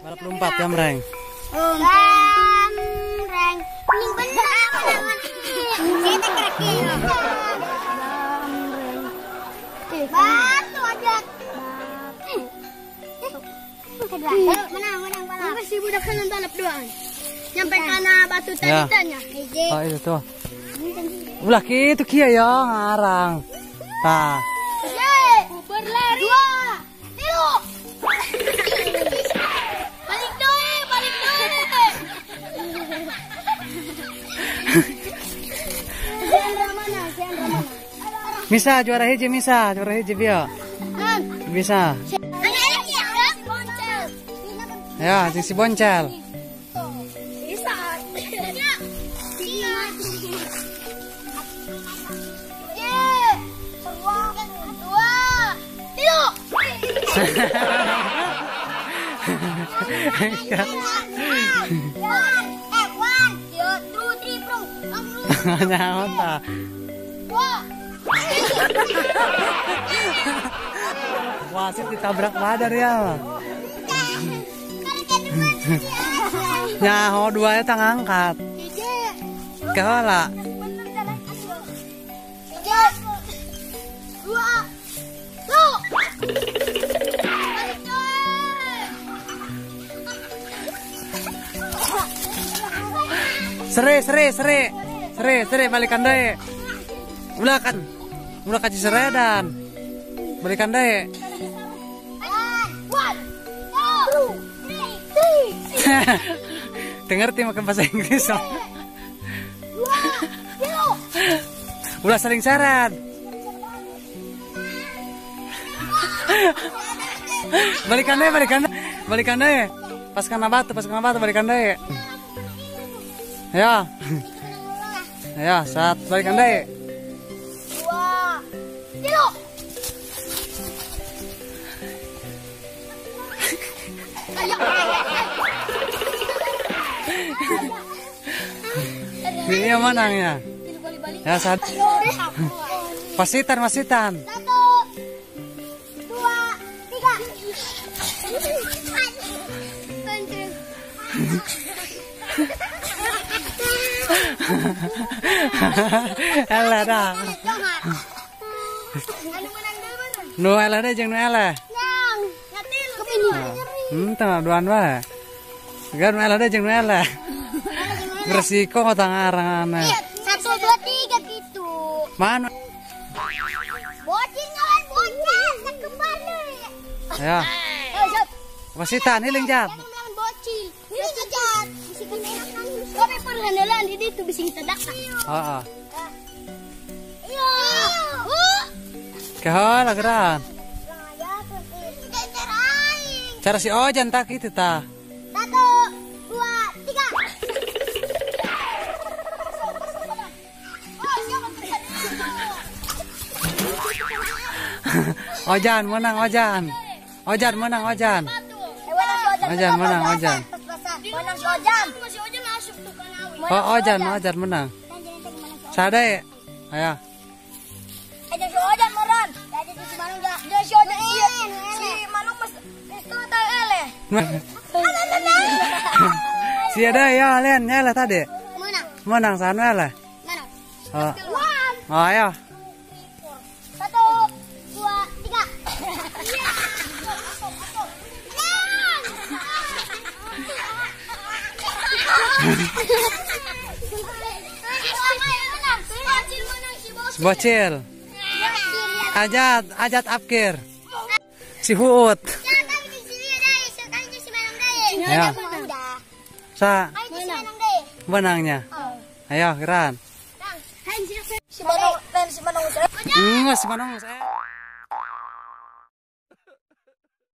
Balap lompat ya, Mreng. Reng. Ini benar lawan. Kita kaki. Batu aja. Menang balap. Masih budak kanan balap doang. Nyampe kana batu tadi-tanya. Oh, itu tuh. Ulah gitu kia ya ngarang. Nah. Berlari. 2, 3. Balik doe. Misa juara hiji bio. Bisa. Ya, si Boncel. Bisa. Nyawa ta. Wasit ditabrak badar ya. Nyaho dua ya tang angkat. Kala. 3, 2, Sere balikan deh. Ulah kaci seredan. Balikan deh. 1, 2, 3. Dengerti makan bahasa Inggris. 2, 3. Ulah saling syarat. Balikan deh. Pas kena batu balikan deh. Ya. Ya, saat balikan deh. 2, 3. Ini yang menangnya. Ya, saat. Wasitan. 1, 2, 3. Elah dah. Nu elah deh jeung nu elah. Tengah duaan wae. Gan elah deh jeung nu elah. Bersiko kota ngarangan. 1, 2, 3 gitu. Mana? Bocil ngawan bocil, kembali. Ya. Wasitan hiling jat. Jangan bocil. Ini jat. Bisikan enak kan. Kami perhandalan di situ bisa kita dakak. Heeh. Iya. Kahol geran. Cerain. Cara si Ojan tak itu ta. 1, 2, 3. Ojan menang Ojan. Ojan menang Ojan. Ojan menang Ojan. Menang si Ojan. Oh Ojan menang. Sade. Ayo. Aja si Ojan meran. Aja si Manung enggak. Aja si Ojan iya. Si Manung mas itu tahu eleh. Si ada ya len lah tadi. Menang. Menang sana lah. Menang. Oh. Oh ayo. 1, 2, 3. Bocil. Ajat Apkir. Si Huut. Ya. Sa. Menangnya. Ayo geran. Si Manung. Si Manung.